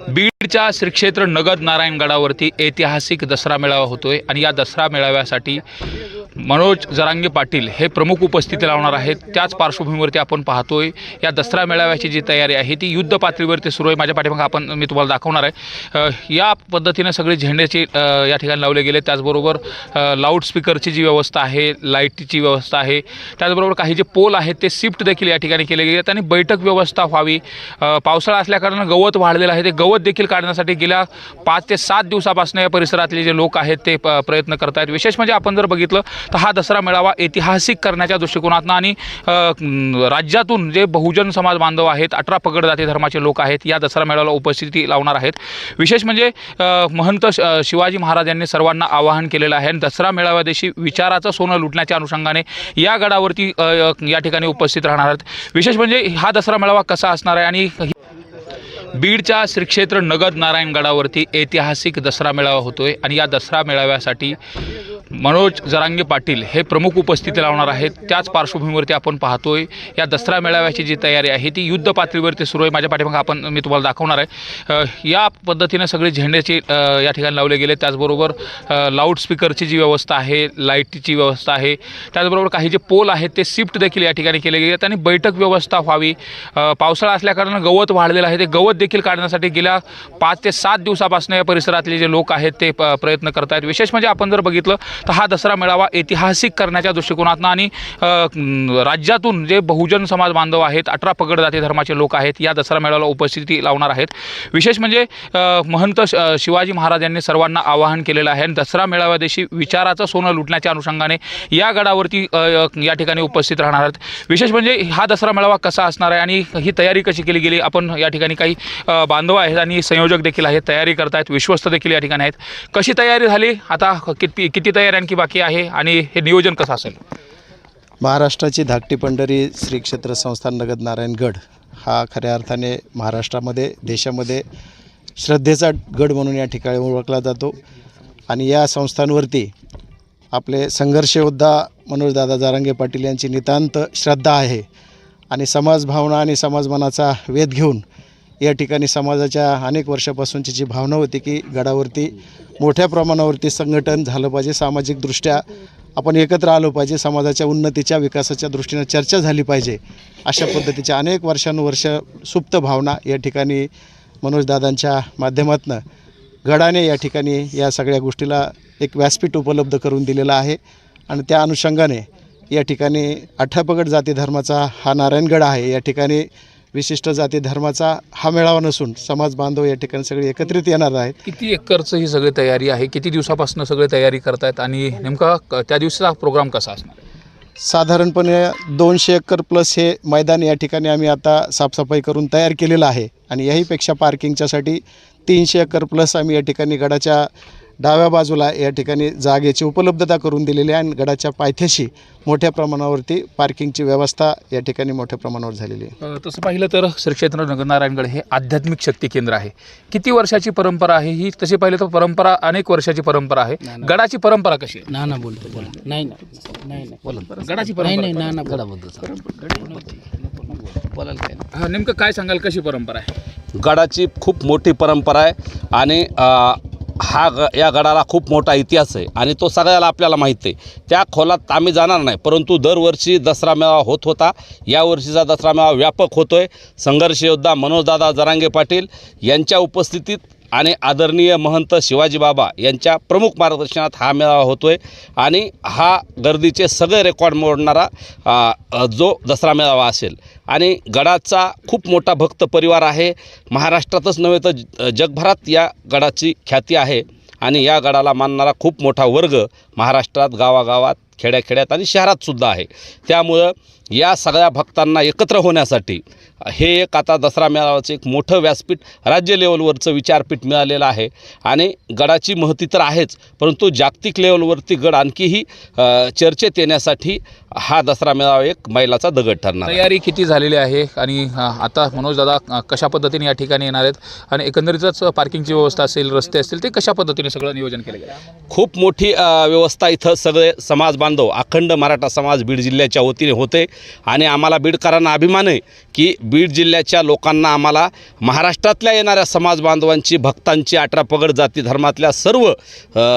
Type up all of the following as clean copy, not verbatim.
बीडच्या श्री क्षेत्र नगद नारायणगडावरती ऐतिहासिक दसरा मेळावा होतोय आणि या दसरा मेळाव्यासाठी मनोज जरांगे पाटील हे प्रमुख उपस्थिती लावणार आहेत। त्याच पार्श्वभूमीवरती आपण पाहतोय या दसरा मेळाव्याची जी तयारी आहे ती युद्ध पातळीवरती सुरू आहे। माझ्या पाठीमागे मी तुम्हाला दाखवणार आहे। या पद्धतीने सगळे झेंड्याचे या ठिकाणी लावले गेले। त्याचबरोबर लाऊडस्पीकरची जी व्यवस्था आहे, लाईटची व्यवस्था आहे, त्याचबरोबर काही जे पोल आहेत ते शिफ्ट देखील या ठिकाणी केले गेले आणि बैठक व्यवस्था व्हावी। पावसाळा असल्याकारणाने गवत वाढलेलं आहे, ते गवत देखील काढण्यासाठी गेल्या 5 ते 7 दिवसापासून या परिसरातले जे लोक आहेत ते प्रयत्न करत आहेत। विशेष म्हणजे आपण जर बघितलं तर हा दसरा मेळावा ऐतिहासिक करण्याच्या दृष्टिकोनातून आणि राज्यातून जे बहुजन समाज बांधव आहेत, 18 पगड जाती धर्माचे लोक आहेत, या दसरा मेळाव्याला उपस्थिती लावणार आहेत। विशेष म्हणजे महंत शिवाजी महाराज यांनी सर्वांना आवाहन केलेलं आहे। दसरा मेळाव्या दिवशी विचाराचं सोनं लुटण्याच्या अनुषंगाने या गडावरती या ठिकाणी उपस्थित राहणार आहेत। विशेष म्हणजे हा दसरा मेळावा कसा असणार आहे आणि बीडच्या श्री क्षेत्र नगद नारायणगडावरती ऐतिहासिक दसरा मेळावा होतोय आणि या दसरा मेळाव्यासाठी मनोज जरांगे पाटील हे प्रमुख उपस्थिती लावणार आहेत। त्याच पार्श्वभूमीवरती आपण पाहतोय या दसरा मेळाव्याची जी तयारी आहे ती युद्ध पातळीवरती सुरू आहे। माझ्या पाठीमागे मी तुम्हाला दाखवणार आहे। या पद्धतीने सगळे झेंड्याचे या ठिकाणी लावले गेले। त्याचबरोबर लाऊडस्पीकरची जी व्यवस्था आहे, लाईटची व्यवस्था आहे, त्याचबरोबर काही जे पोल आहेत ते शिफ्ट देखील या ठिकाणी केले गेले आणि बैठक व्यवस्था व्हावी। पावसाळा असल्याकारणाने गवत वाढलेलं आहे, ते गवत देखील काढण्यासाठी गेल्या 5 ते 7 दिवसापासून या परिसरातले जे लोक आहेत ते प्रयत्न करत आहेत। विशेष म्हणजे आपण जर बघितलं तर हा दसरा मेळावा ऐतिहासिक करण्याच्या दृष्टिकोनातून आणि राज्यातून जे बहुजन समाज बांधव आहेत, 18 पगड जाती धर्माचे लोक आहेत, या दसरा मेळाव्याला उपस्थिती लावणार आहेत। विशेष म्हणजे महंत शिवाजी महाराज यांनी सर्वांना आवाहन केलेलं आहे। दसरा मेळाव्या दिवशी विचाराचं सोनं लुटण्याच्या अनुषंगाने या गडावरती या ठिकाणी उपस्थित राहणार आहेत। विशेष म्हणजे हा दसरा मेळावा कसा असणार आहे आणि ही तयारी कशी केली गेली। आपण या ठिकाणी काही बांधव आहेत आणि संयोजक देखील आहेत, तयारी करतायत, विश्वस्त देखील या ठिकाणी आहेत। कशी तयारी झाली, आता किती तयारी आणखी बाकी आहे आणि हे नियोजन कसं असेल? महाराष्ट्राची धाकटी पंढरी श्री क्षेत्र संस्थान नगद नारायणगड हा खऱ्या अर्थाने महाराष्ट्रामध्ये, देशामध्ये श्रद्धेचा गड म्हणून या ठिकाणी ओळखला जातो आणि या संस्थांवरती आपले संघर्ष योद्धा मनोजदादा जरांगे पाटील यांची नितांत श्रद्धा आहे आणि समाजभावना आणि समाजमनाचा वेध घेऊन या ठिकाणी समाजाच्या अनेक वर्षापासूनची जी भावना होती की गडावरती मोठ्या प्रमाणावरती संघटन झालं पाहिजे, सामाजिकदृष्ट्या आपण एकत्र आलो पाहिजे, समाजाच्या उन्नतीच्या विकासाच्या दृष्टीने चर्चा झाली पाहिजे, अशा पद्धतीच्या अनेक वर्षानुवर्ष सुप्त भावना या ठिकाणी मनोजदादांच्या माध्यमातून गडाने या ठिकाणी या सगळ्या गोष्टीला एक व्यासपीठ उपलब्ध करून दिलेलं आहे आणि त्या अनुषंगाने या ठिकाणी 18 पगड जाती धर्माचा हा नारायणगड आहे। या ठिकाणी विशिष्ट जाती धर्माचा हा मेळावा नसून समाज बांधव या ठिकाणी सगळे एकत्रित येणार आहेत। किती एकरचं ही सगळी तयारी आहे, किती दिवसापासून सगळे तयारी करतायत आणि नेमका त्या दिवशीचा प्रोग्राम कसा असणार? साधारणपणे 200 एकर प्लस हे मैदान या ठिकाणी आम्ही आता साफसफाई करून तयार केलेलं आहे आणि याहीपेक्षा पार्किंगच्यासाठी 300 एकर प्लस आम्ही या ठिकाणी गडाच्या डाव्या बाजूला या ठिकाणी जागेची उपलब्धता करून दिलेली आहे आणि गडाच्या पायथ्याशी मोठ्या प्रमाणावरती पार्किंगची व्यवस्था या ठिकाणी मोठ्या प्रमाणावर झालेली आहे। तसं पाहिलं तर श्री क्षेत्र नगद नारायणगड हे आध्यात्मिक शक्ती केंद्र आहे। किती वर्षाची परंपरा आहे ही? तशी पाहिलं तर परंपरा अनेक वर्षाची परंपरा आहे। गडाची परंपरा कशी आहे? ना बोलतो बोला नाही नाही बोला गडाची परंपरा नाही ना गडाबद्दल बोलायला काय हा, नेमकं काय सांगाल, कशी परंपरा आहे? गडाची खूप मोठी परंपरा आहे आणि या गडाला खूप मोठा इतिहास आहे आणि तो सगळ्याला आपल्याला माहीत आहे। त्या खोलात आम्ही जाणार नाही, परंतु दरवर्षी दसरा मेळावा होत होता। यावर्षीचा दसरा मेळावा व्यापक होतो आहे। संघर्ष योद्धा मनोजदादा जरांगे पाटील यांच्या उपस्थितीत आणि आदरणीय महंत शिवाजी बाबा यांच्या प्रमुख मार्गदर्शनात हा मेळावा होतो आहे आणि हा गर्दीचे सगळे रेकॉर्ड मोडणारा जो दसरा मेळावा असेल आणि गडाचा खूप मोठा भक्त परिवार आहे। महाराष्ट्रातच नव्हे तर जगभरात या गडाची ख्याती आहे आणि या गडाला मानणारा खूप मोठा वर्ग महाराष्ट्रात गावागावात, खेड्याखेड्यात आणि शहरातसुद्धा आहे। त्यामुळं या सगळ्या भक्तांना एकत्र होण्यासाठी हे एक आता दसरा मेळाव्याचं एक मोठं व्यासपीठ, राज्य लेवलवरचं विचारपीठ मिळालेलं आहे आणि गडाची महती तर आहेच, परंतु जागतिक लेवलवरती गड आणखीही चर्चेत येण्यासाठी हा दसरा मेळावा एक मैलाचा दगड ठरणार। तयारी किती झालेली आहे आणि आता मनोजदादा कशा पद्धतीने या ठिकाणी येणार आहेत आणि एकंदरीतच पार्किंगची व्यवस्था असेल, रस्ते असतील, ते कशा पद्धतीने सगळं नियोजन केलं गेलं? खूप मोठी व्यवस्था इथं सगळे समाज बांधव, अखंड मराठा समाज बीड जिल्ह्याच्या वतीने होते आणि आम्हाला बीडकरांना अभिमान आहे की बीड जिल्ह्याच्या लोकांना आम्हाला महाराष्ट्रातल्या येणाऱ्या समाज बांधवांची, भक्तांची, 18 पगड जाती धर्मातल्या सर्व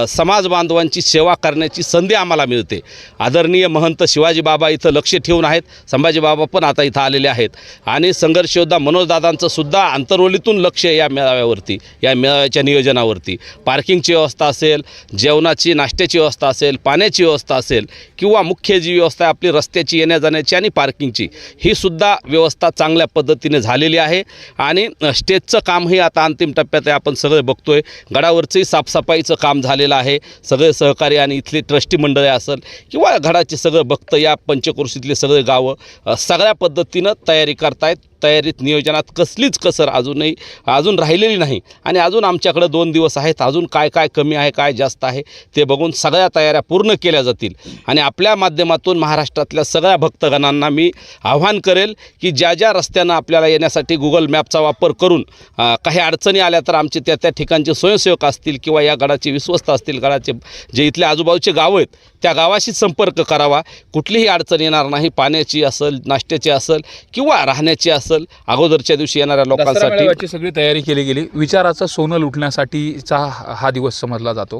समाज बांधवांची सेवा करण्याची संधी आम्हाला मिळते. आदरणीय महंत शिवाजी बाबा इथं लक्ष ठेवून आहेत, संभाजी बाबा पण आता इथं आलेले आहेत आणि संघर्ष योद्धा मनोजदादांचं सुद्धा अंतर्वलीतून लक्ष या मेळाव्यावरती, या मेळाव्याच्या नियोजनावरती. पार्किंगची व्यवस्था असेल, जेवणाची नाश्त्याची व्यवस्था असेल, पाण्याची व्यवस्था असेल किंवा मुख्य जी व्यवस्था आहे आपली रस्त्याची येण्या जाण्याची आणि पार्किंगची, ही सुद्धा व्यवस्था चांगल्या पद्धतीने झालेली आहे. आणि स्टेजचं कामही आता अंतिम टप्प्यात आहे, आपण सगळे बघतोय. गडावरचंही साफसफाईचं काम झालेलं आहे. सगळे सहकारी आणि इथली ट्रस्टी मंडळी असेल किंवा गडाचे सगळं भक्त, या पंचक्रोशीतले सगळे गावं सगळ्या पद्धतीनं तयारी करतायत. तयारीत, नियोजनात कसलीच कसर अजून राहिलेली नाही. आणि अजून आमच्याकडे 2 दिवस आहेत. अजून काय काय कमी आहे, काय जास्त आहे ते बघून सगळ्या तयाऱ्या पूर्ण केल्या जातील. आणि आपल्या माध्यमातून महाराष्ट्रातल्या सगळ्या भक्तगणांना मी आव्हान करेल की ज्या रस्त्यानं आपल्याला येण्यासाठी गुगल मॅपचा वापर करून काही अडचणी आल्या तर आमचे त्या ठिकाणचे स्वयंसेवक असतील किंवा या गडाचे विश्वस्त असतील, गडाचे जे इथले आजूबाजूचे गावं आहेत त्या गावाशी संपर्क करावा. कुठलीही अडचण येणार नाही. पाण्याची असेल, नाश्त्याची असेल किंवा राहण्याची असेल. अगोदरच्या दिवशी येणाऱ्या दसरा लोकांसाठी मेळाव्याची सगळी तयारी केली गेली. विचाराचं सोनं लुटण्यासाठीचा हा दिवस समजला जातो.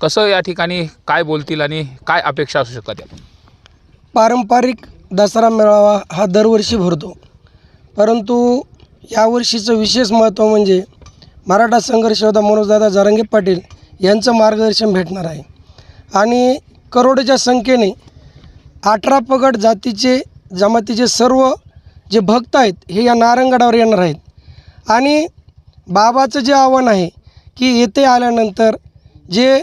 कसं या ठिकाणी काय बोलतील आणि काय अपेक्षा असू शकतात यातून? पारंपरिक दसरा मेळावा हा दरवर्षी भरतो, परंतु यावर्षीचं विशेष महत्त्व म्हणजे मराठा संघर्ष योद्धा मनोजदादा जरांगे पाटील यांचं मार्गदर्शन भेटणार आहे. आणि करोडोच्या संख्येने 18 पगड जातीचे, जमातीचे सर्व जे भक्त आहेत हे या नारायणगडावर येणार आहेत. आणि बाबाचं जे आव्हान आहे की येथे आल्यानंतर जे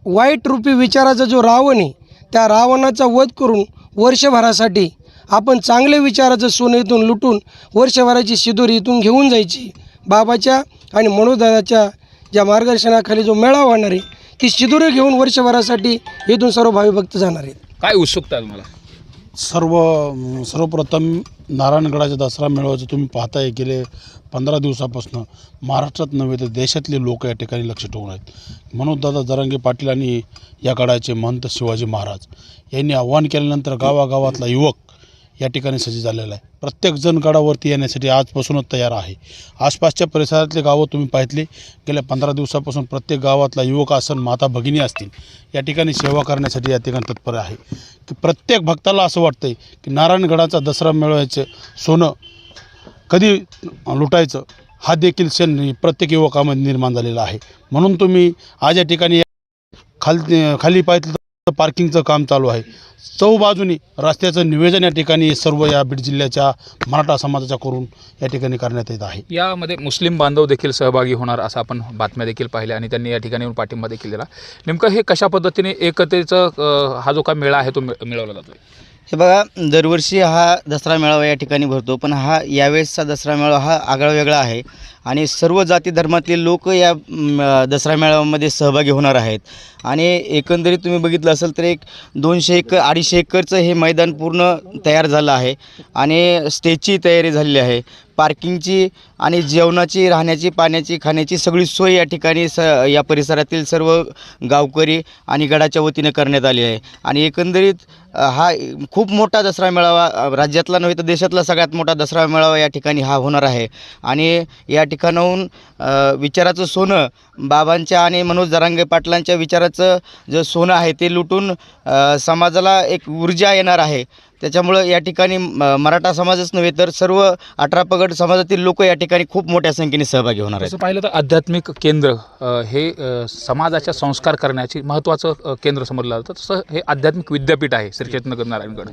वाईट रूपी विचाराचा जो रावण आहे त्या रावणाचा वध करून वर्षभरासाठी आपण चांगले विचाराचं सोनं इथून लुटून वर्षभराची शिदोरी इथून घेऊन जायची. बाबाच्या आणि मनोजदादाच्या ज्या मार्गदर्शनाखाली जो मेळावा होणार आहे ती शिदोरी घेऊन वर्षभरासाठी इथून सर्व भावी भक्त जाणार आहेत. काय उत्सुकता आहे तुम्हाला? सर्वप्रथम नारायणगडाच्या दसरा मेळाव्याचं तुम्ही पाहताय गेले 15 दिवसापासून महाराष्ट्रात नव्हे तर देशातले लोक या ठिकाणी लक्ष ठेवून आहेत. मनोजदादा जरांगे पाटील आणि या गडाचे महंत शिवाजी महाराज यांनी आव्हान केल्यानंतर गावागावातला युवक या ठिकाणी सज्ज झालेला आहे. प्रत्येकजण गडावरती येण्यासाठी आजपासूनच तयार आहे. आसपासच्या परिसरातले गावं तुम्ही पाहितले, गेल्या 15 दिवसापासून प्रत्येक गावातला युवक असेल, माता भगिनी असतील, या ठिकाणी सेवा करण्यासाठी या ठिकाणी तत्पर आहे. की प्रत्येक भक्ताला असं वाटतं आहे की नारायणगडाचा दसरा मेळाव्याचं सोनं कधी लुटायचं हा देखील क्षण प्रत्येक युवकामध्ये निर्माण झालेला आहे. म्हणून तुम्ही आज या ठिकाणी खाली पाहिलं तर पार्किंगचं काम चालू आहे. चौबाजूनी रस्त्याचं नियोजन या ठिकाणी सर्व या बीड जिल्ह्याच्या मराठा समाजाच्या करून या ठिकाणी करण्यात येत आहे. यामध्ये मुस्लिम बांधव देखील सहभागी होणार असं आपण बातम्या देखील पाहिल्या आणि त्यांनी या ठिकाणी येऊन पाठिंबा देखील दिला. नेमकं हे कशा पद्धतीने एकतेचं हा जो काय मेळा आहे तो मिळवला जातो? हे बघा, दरवर्षी हा दसरा मेळावा या ठिकाणी भरतो, पण यावेळेसचा दसरा मेळावा हा आगळा वेगळा आहे आणि सर्व जाती धर्मातले लोक या दसरा मेळाव्यामध्ये सहभागी होणार आहेत. आणि एकंदरीत तुम्ही बघितलं असेल तर 200 एकर 250 एकरचं हे मैदान पूर्ण तयार झालं आहे आणि स्टेजची तयारी झालेली आहे. पार्किंगची आणि जेवणाची, राहण्याची, पाण्याची, खाण्याची सगळी सोय या ठिकाणी या परिसरातील सर्व गावकरी आणि गडाच्या वतीने करण्यात आली आहे. आणि एकंदरीत हा खूप मोठा दसरा मेळावा, राज्यातला नव्हे तर देशातला सगळ्यात मोठा दसरा मेळावा या ठिकाणी हा होणार आहे. आणि या ठिकाणाहून विचाराचं सोनं बाबांच्या आणि मनोज जरांगे पाटलांच्या विचाराचं जे सोनं आहे ते लुटून समाजाला एक ऊर्जा येणार आहे. त्याच्यामुळं या ठिकाणी मराठा समाजच नव्हे तर सर्व 18 पगड समाजातील लोक या ठिकाणी खूप मोठ्या संख्येने सहभागी होणार आहेत. असं पाहिलं तर आध्यात्मिक केंद्र हे समाजाच्या संस्कार करण्याची महत्त्वाचं केंद्र समजलं जातं. तसं हे आध्यात्मिक विद्यापीठ आहे श्री क्षेत्र नगर नारायणगड.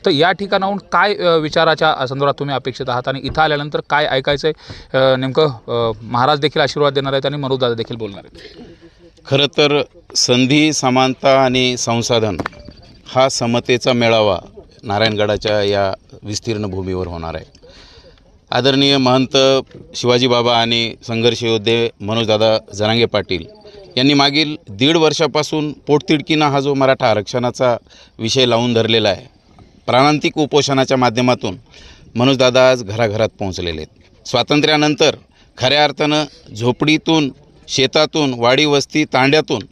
तर या ठिकाणाहून काय विचाराच्या संदर्भात तुम्ही अपेक्षित आहात आणि इथं आल्यानंतर काय ऐकायचं आहे? नेमकं महाराज देखील आशीर्वाद देणार आहेत आणि मनोजदादा देखील बोलणार आहेत. खरं तर संधी, समानता आणि संसाधन हा समतेचा मेळावा नारायणगडाच्या या विस्तीर्ण भूमीवर होणार आहे. आदरणीय महंत शिवाजी बाबा आणि संघर्ष योद्धे मनोजदादा जरांगे पाटील यांनी मागील 1.5 वर्षापासून पोटतिडकीनं हा जो मराठा आरक्षणाचा विषय लावून धरलेला आहे, प्राणांतिक उपोषणाच्या माध्यमातून मनोजदादा आज घराघरात पोहोचलेले आहेत. स्वातंत्र्यानंतर खऱ्या अर्थानं झोपडीतून, शेतातून, वाडी वस्ती तांड्यातून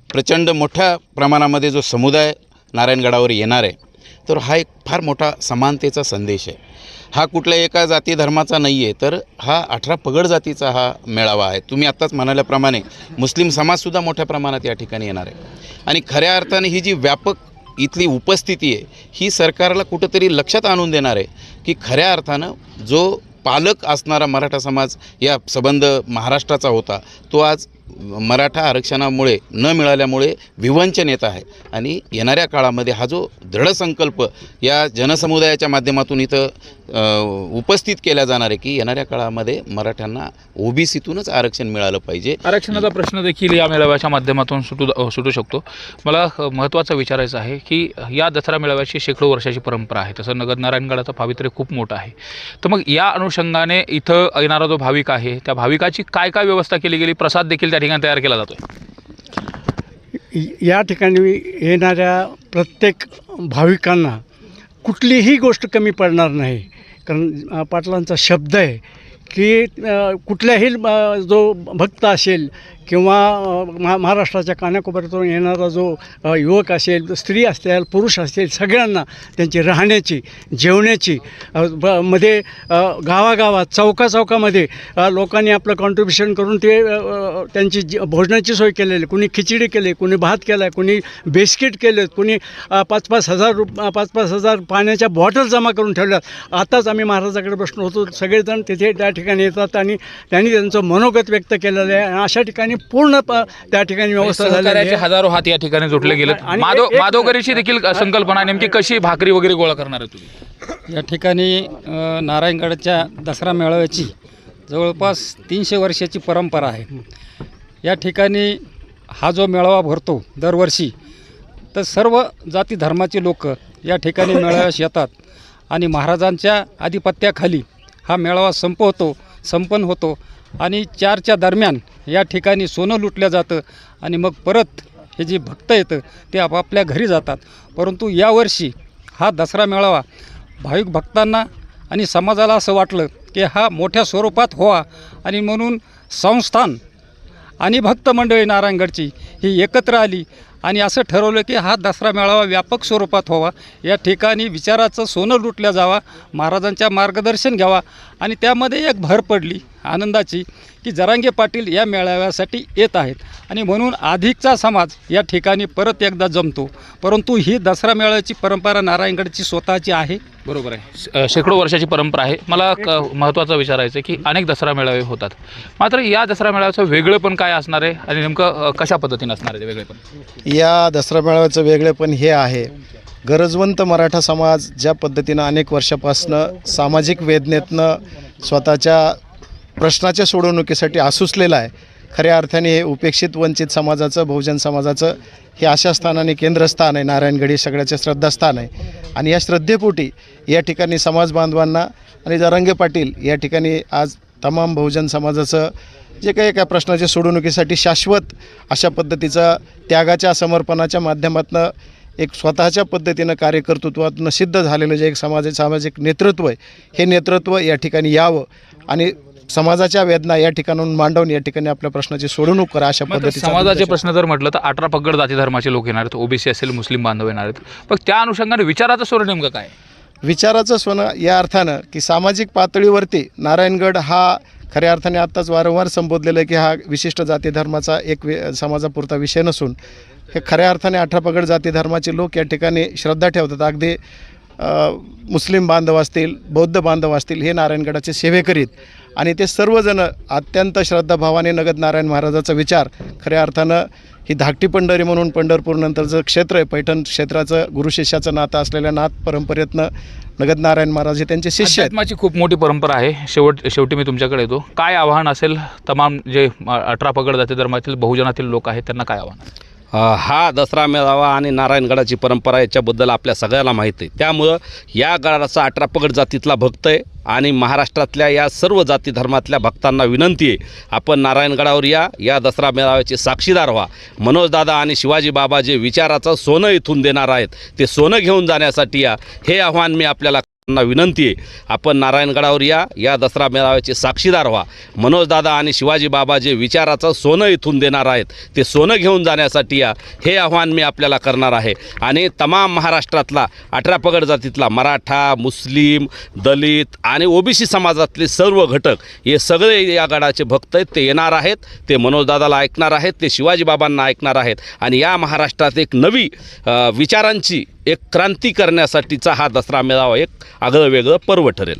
प्रचंड मोठ्या प्रमाणामध्ये जो समुदाय नारायणगडावर येणार आहे तर हा एक फार मोठा समानतेचा संदेश आहे. हा कुठल्या एका जाती धर्माचा नाही आहे, तर हा 18 पगड जातीचा हा मेळावा आहे. तुम्ही आत्ताच म्हणाल्याप्रमाणे मुस्लिम समाजसुद्धा मोठ्या प्रमाणात या ठिकाणी येणार आहे आणि खऱ्या अर्थाने ही जी व्यापक इथली उपस्थिती आहे ही सरकारला कुठंतरी लक्षात आणून देणार आहे की खऱ्या अर्थानं जो पालक असणारा मराठा समाज या संबंध महाराष्ट्राचा होता तो आज मराठा आरक्षणामुळे न मिळाल्यामुळे विवंचन येत आहे आणि येणाऱ्या काळामध्ये हा जो दृढ संकल्प या जनसमुदायाच्या माध्यमातून इथं उपस्थित केला जाणार आहे की येणाऱ्या काळामध्ये मराठ्यांना ओबीसीतूनच आरक्षण मिळालं पाहिजे. आरक्षणाचा प्रश्न देखील या मेळाव्याच्या माध्यमातून सुटू शकतो. मला महत्त्वाचं विचारायचं आहे की या दसरा मेळाव्याची शेकडो वर्षाची परंपरा आहे, तसं नगद नारायणगडाचं पावित्र्य खूप मोठं आहे. तर मग या अनुषंगाने इथं येणारा जो भाविक आहे त्या भाविकाची काय काय व्यवस्था केली गेली, प्रसाद देखील त्या ठिकाणी तयार केला जातो. या ठिकाणी येणाऱ्या प्रत्येक भाविकांना कुठलीही गोष्ट कमी पडणार नाही, कारण पाटलांचा शब्द आहे की कुठल्याही जो भक्त असेल किंवा महाराष्ट्राच्या कानाकोपऱ्यातून येणारा जो युवक असेल, स्त्री असेल, पुरुष असेल, सगळ्यांना त्यांची राहण्याची, जेवण्याची मध्ये गावागावात चौकामध्ये लोकांनी आपलं कॉन्ट्रिब्युशन करून ते त्यांची भोजनाची सोय केलेली. कुणी खिचडी केली, कुणी भात केला आहे, कुणी बिस्किट केले, कुणी 5-5 हजार पाण्याच्या बॉटल जमा करून ठेवल्यात. आताच आम्ही महाराजाकडे बसलो होतो, सगळेजण तिथे त्या ठिकाणी येतात आणि त्यांनी त्यांचं मनोगत व्यक्त केलेलं आहे आणि अशा ठिकाणी पूर्ण त्या ठिकाणी व्यवस्था झालेली आहे. हजारो हात या ठिकाणी जोडले गेले. माधवकरीची देखील संकल्पना नेमकी कशी भाकरी वगैरे गोळा करणार आहे तुम्ही? या ठिकाणी नारायणगडाच्या दसरा मेळाव्याची जवळपास 300 वर्षाची परंपरा आहे. या ठिकाणी हा जो मेळावा भरतो दरवर्षी, तर सर्व जाती धर्माचे लोक या ठिकाणी मेळाव्यास येतात आणि महाराजांच्या आधिपत्याखाली हा मेळावा संपन्न होतो आणि 4च्या दरम्यान या ठिकाणी सोनं लुटलं जातं आणि मग परत हे जे भक्त येतं ते आपापल्या घरी जातात. परंतु यावर्षी हा दसरा मेळावा भाविक भक्तांना आणि समाजाला असं वाटलं की हा मोठ्या स्वरूपात व्हावा आणि म्हणून संस्थान आणि भक्त मंडळी नारायणगडची ही एकत्र आली आणि असं ठरवलं की हा दसरा मेळावा व्यापक स्वरूपात व्हावा. या ठिकाणी विचाराचं सोनं लुटल्या जावा, महाराजांच्या मार्गदर्शन घ्यावा आणि त्यामध्ये एक भर पडली आनंदाची की जरांगे पाटील या मेळाव्यासाठी येत आहेत आणि म्हणून अधिकचा समाज या ठिकाणी परत एकदा जमतो. परंतु ही दसरा मेळाव्याची परंपरा नारायणगडची स्वतःची आहे. बरोबर आहे, शेकडो वर्षाची परंपरा आहे. मला महत्त्वाचं विचारायचं आहे की अनेक दसरा मेळावे होतात, मात्र या दसरा मेळाव्याचं वेगळेपण काय असणार आहे आणि नेमकं कशा पद्धतीने असणार आहे ते वेगळेपण? या दसरा मेळाव्याचं वेगळेपण हे आहे, गरजवंत मराठा समाज ज्या पद्धतीनं अनेक वर्षापासनं सामाजिक वेदनेतनं स्वतःच्या प्रश्नाच्या सोडवणुकीसाठी आसुसलेला आहे. खऱ्या अर्थाने हे उपेक्षित वंचित समाजाचं, बहुजन समाजाचं हे अशा स्थानाने केंद्रस्थान आहे. नारायणगड हे सगळ्याचे श्रद्धास्थान आहे आणि या श्रद्धेपोटी या ठिकाणी समाज बांधवांना आणि जरांगे पाटील या ठिकाणी आज तमाम बहुजन समाजाचं जे काही एका प्रश्नाच्या सोडवणुकीसाठी शाश्वत अशा पद्धतीचं त्यागाच्या समर्पणाच्या माध्यमातून एक स्वतःच्या पद्धतीनं कार्यकर्तृत्वातून सिद्ध झालेलं जे एक सामाजिक नेतृत्व आहे, हे नेतृत्व या ठिकाणी यावं आणि समाजाच्या वेदना या ठिकाणून मांडवून या ठिकाणी आपल्या प्रश्नाची सोडवणूक करा अशा पद्धतीचा समाजाचे प्रश्न जर म्हटलं तर 18 पगड जाती धर्माचे लोक येणार आहेत, ओबीसी असेल, मुस्लिम बांधव येणार आहेत. पण त्या अनुषंगाने विचाराचं स्वर नेमकं काय? विचाराचं सोनं या अर्थानं की सामाजिक पातळीवरती नारायणगड हा खऱ्या अर्थाने आत्ताच वारंवार संबोधलेलं आहे की हा विशिष्ट जाती धर्माचा एक समाजापुरता विषय नसून हे खऱ्या अर्थाने 18 पगड जाती धर्माचे लोक या ठिकाणी श्रद्धा ठेवतात. अगदी मुस्लिम बांधव असतील, बौद्ध बांधव असतील, हे नारायणगडाचे सेवेकरीत आणि ते सर्वजण अत्यंत श्रद्धाभावाने नगद नारायण महाराजाचा विचार खऱ्या अर्थानं ही धाकटी पंढरी म्हणून पंढरपूरनंतरचं क्षेत्र आहे, पैठण क्षेत्राचं गुरुशिष्याचं नातं असलेल्या नाथ परंपरेतनं नगद नारायण महाराज हे त्यांचे शिष्य आहेत. अध्यात्माची खूप मोठी परंपरा आहे. शेवटी मी तुमच्याकडे येतो. काय आव्हान असेल तमाम जे 18 पगड जाती धर्मातील बहुजनातील लोक आहेत त्यांना काय आव्हान आहे? हा दसरा मेळावा आणि नारायणगडाची परंपरा याच्याबद्दल आपल्या सगळ्याला माहीत आहे. त्यामुळं या गडाचा 18 पगड जातीतला भक्त आहे आणि महाराष्ट्रातल्या या सर्व जाती धर्मातल्या भक्तांना विनंती आहे, आपण नारायणगडावर या दसरा मेळाव्याचे साक्षीदार व्हा. मनोजदादा आणि शिवाजी बाबा जे विचाराचं सोनं इथून देणार आहेत ते सोनं घेऊन जाण्यासाठी या, हे आव्हान मी आपल्याला ना विनंती आहे, आपण नारायणगडावर या दसरा मेळाव्याचे साक्षीदार व्हा. मनोजदादा आणि शिवाजी बाबा जे विचाराचं सोनं इथून देणार आहेत ते सोनं घेऊन जाण्यासाठी या, हे आव्हान मी आपल्याला करणार आहे. आणि तमाम महाराष्ट्रातला 18 पगड जातीतला मराठा, मुस्लिम, दलित आणि ओबीसी समाजातले सर्व घटक हे सगळे या गडाचे भक्त आहेत. ते येणार आहेत, ते मनोजदादाला ऐकणार आहेत, ते शिवाजी बाबांना ऐकणार आहेत आणि या महाराष्ट्रात एक नवी विचारांची एक क्रांती करण्यासाठीचा हा दसरा मेळावा एक आगळं वेगळं पर्व ठरेल.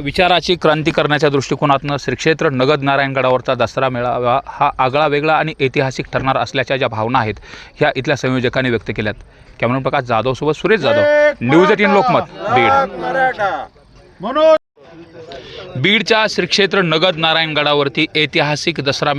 विचाराची क्रांती करण्याच्या दृष्टिकोनातून श्री क्षेत्र नगद नारायणगडावरचा दसरा मेळावा हा आगळा वेगळा आणि ऐतिहासिक ठरणार असल्याच्या ज्या भावना आहेत ह्या इथल्या संयोजकांनी व्यक्त केल्यात. कॅमेरामन प्रकाश जाधवसोबत सुरेश जाधव, न्यूज 18 लोकमत, बीड. बीडच्या श्री क्षेत्र नगद नारायणगडावरती ऐतिहासिक दसरा